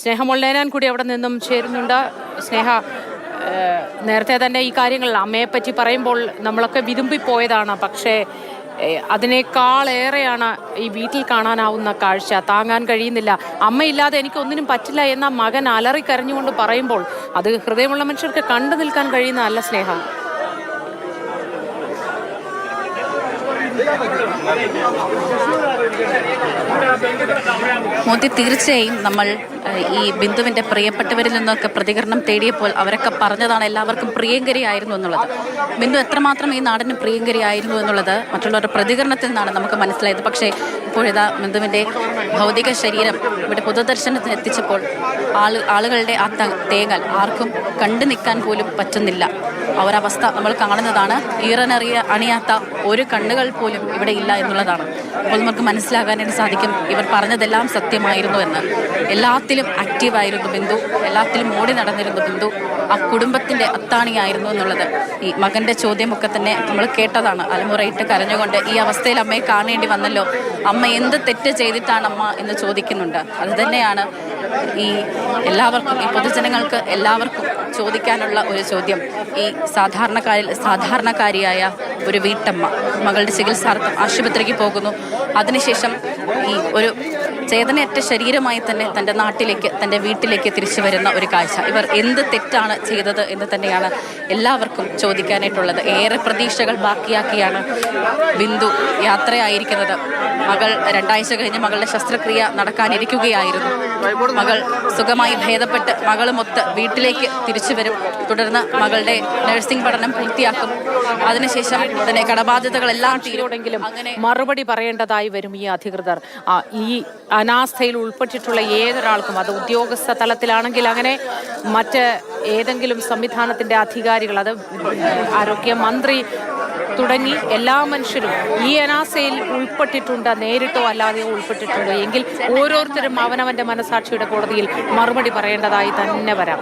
സ്നേഹ മൊള്ളേനാൻ കൂടി അവിടെ നിന്നും ചേരുന്നുണ്ട്. സ്നേഹ, നേരത്തെ തന്നെ ഈ കാര്യങ്ങൾ അമ്മയെപ്പറ്റി പറയുമ്പോൾ നമ്മളൊക്കെ വിതുമ്പിപ്പോയതാണ്. പക്ഷേ അതിനേക്കാളേറെയാണ് ഈ വീട്ടിൽ കാണാനാവുന്ന കാഴ്ച. താങ്ങാൻ കഴിയുന്നില്ല, അമ്മയില്ലാതെ എനിക്കൊന്നിനും പറ്റില്ല എന്ന മകൻ അലറിക്കരഞ്ഞുകൊണ്ട് പറയുമ്പോൾ അത് ഹൃദയമുള്ള മനുഷ്യർക്ക് കണ്ടു നിൽക്കാൻ കഴിയുന്നതല്ല സ്നേഹ. മോദി, തീർച്ചയായും നമ്മൾ ഈ ബിന്ദുവിൻ്റെ പ്രിയപ്പെട്ടവരിൽ നിന്നൊക്കെ പ്രതികരണം തേടിയപ്പോൾ അവരൊക്കെ പറഞ്ഞതാണ് എല്ലാവർക്കും പ്രിയങ്കരിയായിരുന്നു എന്നുള്ളത്. ബിന്ദു എത്രമാത്രം ഈ നാടിന് പ്രിയങ്കരിയായിരുന്നു എന്നുള്ളത് മറ്റുള്ളവരുടെ പ്രതികരണത്തിൽ നിന്നാണ് നമുക്ക് മനസ്സിലായത്. പക്ഷേ ഇപ്പോഴിതാ ബിന്ദുവിൻ്റെ ഭൗതിക ശരീരം ഇവിടെ പൊതുദർശനത്തിന് എത്തിച്ചപ്പോൾ ആളുകളുടെ ആ തേങ്ങൽ ആർക്കും കണ്ടു നിൽക്കാൻ പോലും പറ്റുന്നില്ല. ഒരവസ്ഥ നമ്മൾ കാണുന്നതാണ്. അണിയാത്ത ഒരു കണ്ണുകൾ പോലും ഇവിടെ ഇല്ല എന്നുള്ളതാണ്. അപ്പോൾ നമുക്ക് മനസ്സിലാകാനായിട്ട് സാധിക്കും ഇവർ പറഞ്ഞതെല്ലാം സത്യമായിരുന്നു എന്ന്. എല്ലാത്തിലും ആക്റ്റീവായിരുന്നു ബിന്ദു, എല്ലാത്തിലും ഓടി നടന്നിരുന്നു ബിന്ദു, ആ കുടുംബത്തിൻ്റെ അത്താണിയായിരുന്നു എന്നുള്ളത്. ഈ മകൻ്റെ ചോദ്യമൊക്കെ തന്നെ നമ്മൾ കേട്ടതാണ്. അലമുറയിട്ട് കരഞ്ഞുകൊണ്ട് ഈ അവസ്ഥയിൽ അമ്മയെ കാണേണ്ടി വന്നല്ലോ, അമ്മ എന്ത് തെറ്റ് ചെയ്തിട്ടാണ് അമ്മ എന്ന് ചോദിക്കുന്നുണ്ട്. അത് തന്നെയാണ് ഈ എല്ലാവർക്കും, ഈ പൊതുജനങ്ങൾക്ക് എല്ലാവർക്കും ചോദിക്കാനുള്ള ഒരു ചോദ്യം. ഈ സാധാരണക്കാരിയായ ഒരു വീട്ടമ്മ മകളുടെ ചികിത്സാർത്ഥം ആശുപത്രിക്ക് പോകുന്നു. അതിനുശേഷം ഈ ഒരു ചേതനയറ്റ ശരീരമായി തന്നെ തൻ്റെ നാട്ടിലേക്ക്, തൻ്റെ വീട്ടിലേക്ക് തിരിച്ചു വരുന്ന ഒരു കാഴ്ച. ഇവർ എന്ത് തെറ്റാണ് ചെയ്തത് എന്ന് തന്നെയാണ് എല്ലാവർക്കും ചോദിക്കാനായിട്ടുള്ളത്. ഏറെ പ്രതീക്ഷകൾ ബാക്കിയാക്കിയാണ് ബിന്ദു യാത്രയായിരിക്കുന്നത്. മകൾ 2 ആഴ്ച കഴിഞ്ഞ് മകളുടെ ശസ്ത്രക്രിയ നടക്കാനിരിക്കുകയായിരുന്നു. മകൾ സുഖമായി ഭേദപ്പെട്ട് മകളുമൊത്ത് വീട്ടിലേക്ക് തിരിച്ചു വരും. തുടർന്ന് മകളുടെ നഴ്സിംഗ് പഠനം പൂർത്തിയാക്കും. അതിനുശേഷം തന്നെ കടബാധ്യതകളെല്ലാം തീരുമെങ്കിലും അങ്ങനെ മറുപടി പറയേണ്ടതായി വരും ഈ അധികൃതർ. ഈ അനാസ്ഥയിൽ ഉൾപ്പെട്ടിട്ടുള്ള ഏതൊരാൾക്കും, അത് ഉദ്യോഗസ്ഥ തലത്തിലാണെങ്കിൽ അങ്ങനെ മറ്റ് ഏതെങ്കിലും സംവിധാനത്തിന്റെ അധികാരികൾ, അത് ആരോഗ്യമന്ത്രി തുടങ്ങി എല്ലാ മനുഷ്യരും ഈ അനാസ്ഥയിൽ ഉൾപ്പെട്ടിട്ടുണ്ട്, നേരിട്ടോ അല്ലാതെയോ ഉൾപ്പെട്ടിട്ടുണ്ട് എങ്കിൽ ഓരോരുത്തരും അവനവന്റെ മനസാക്ഷിയുടെ കോടതിയിൽ മറുപടി പറയേണ്ടതായി തന്നെ വരാം.